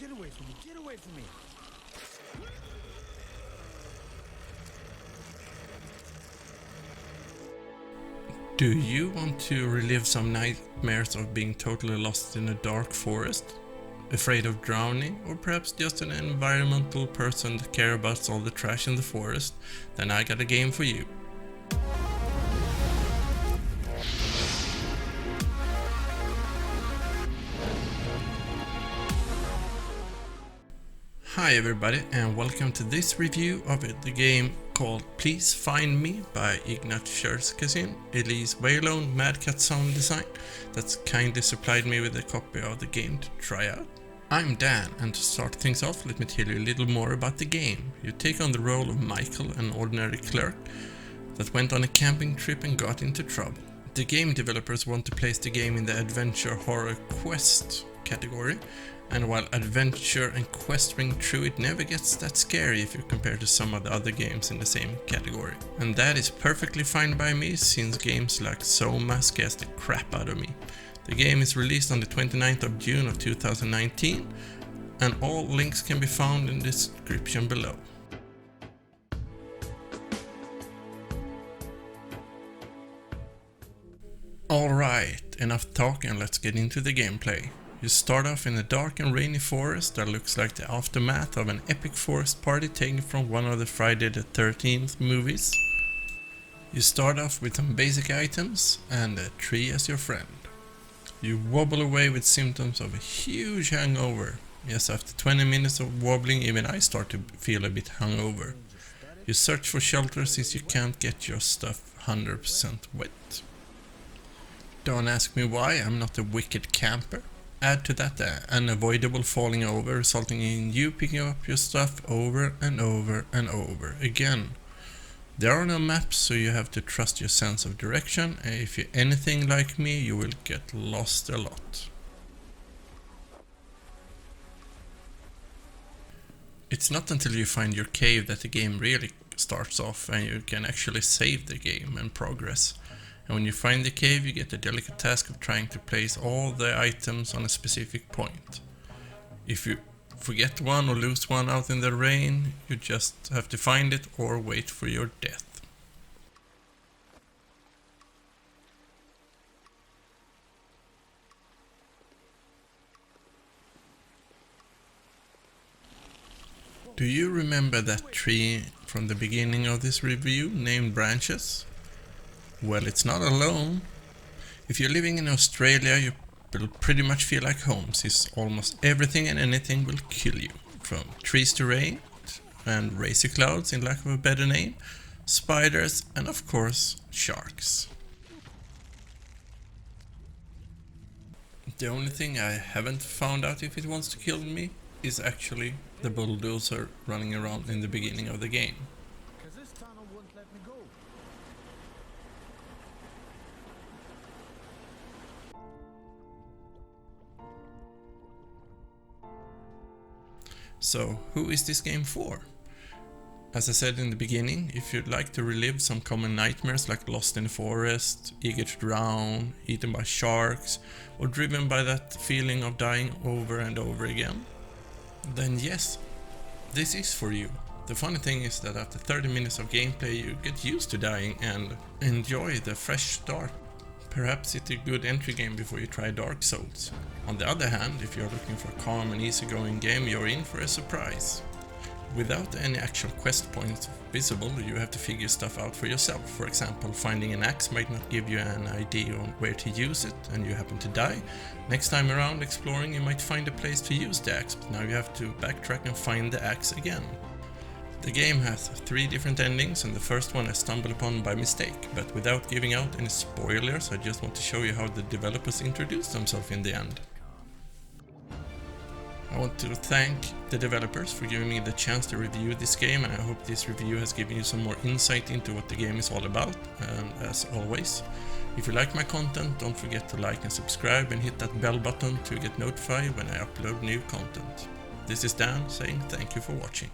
Get away from me! Get away from me! Do you want to relive some nightmares of being totally lost in a dark forest? Afraid of drowning? Or perhaps just an environmental person that cares about all the trash in the forest? Then I got a game for you. Hi everybody and welcome to this review of the game called Please Find Me by Ignat Cherkassy, Elise Whalone, Mad Cat Sound Design, that's kindly supplied me with a copy of the game to try out. I'm Dan, and to start things off, let me tell you a little more about the game. You take on the role of Michael, an ordinary clerk that went on a camping trip and got into trouble. The game developers want to place the game in the adventure horror quest category, and while adventure and quest ring true, it never gets that scary if you compare to some of the other games in the same category. And that is perfectly fine by me, since games like Soma scares the crap out of me. The game is released on the 29th of June of 2019, and all links can be found in the description below. Alright, enough talking, let's get into the gameplay. You start off in a dark and rainy forest that looks like the aftermath of an epic forest party taken from one of the Friday the 13th movies. You start off with some basic items and a tree as your friend. You wobble away with symptoms of a huge hangover. Yes, after 20 minutes of wobbling, even I start to feel a bit hungover. You search for shelter since you can't get your stuff 100% wet. Don't ask me why, I'm not a wicked camper. Add to that the unavoidable falling over, resulting in you picking up your stuff over and over and over again. There are no maps, so you have to trust your sense of direction, and if you're anything like me, you will get lost a lot. It's not until you find your cave that the game really starts off and you can actually save the game and progress. And when you find the cave, you get the delicate task of trying to place all the items on a specific point. If you forget one or lose one out in the rain, you just have to find it or wait for your death. Do you remember that tree from the beginning of this review named Branches? Well, it's not alone. If you're living in Australia, you will pretty much feel like home, since almost everything and anything will kill you. From trees to rain, and racy clouds in lack of a better name, spiders, and of course, sharks. The only thing I haven't found out if it wants to kill me is actually the bulldozer running around in the beginning of the game. So, who is this game for? As I said in the beginning, if you'd like to relive some common nightmares like lost in the forest, eager to drown, eaten by sharks, or driven by that feeling of dying over and over again, then yes, this is for you. The funny thing is that after 30 minutes of gameplay you get used to dying and enjoy the fresh start. Perhaps it's a good entry game before you try Dark Souls. On the other hand, if you're looking for a calm and easygoing game, you're in for a surprise. Without any actual quest points visible, you have to figure stuff out for yourself. For example, finding an axe might not give you an idea on where to use it and you happen to die. Next time around exploring, you might find a place to use the axe, but now you have to backtrack and find the axe again. The game has 3 different endings, and the first one I stumbled upon by mistake, but without giving out any spoilers, I just want to show you how the developers introduced themselves in the end. I want to thank the developers for giving me the chance to review this game, and I hope this review has given you some more insight into what the game is all about. And as always, if you like my content, don't forget to like and subscribe and hit that bell button to get notified when I upload new content. This is Dan saying thank you for watching.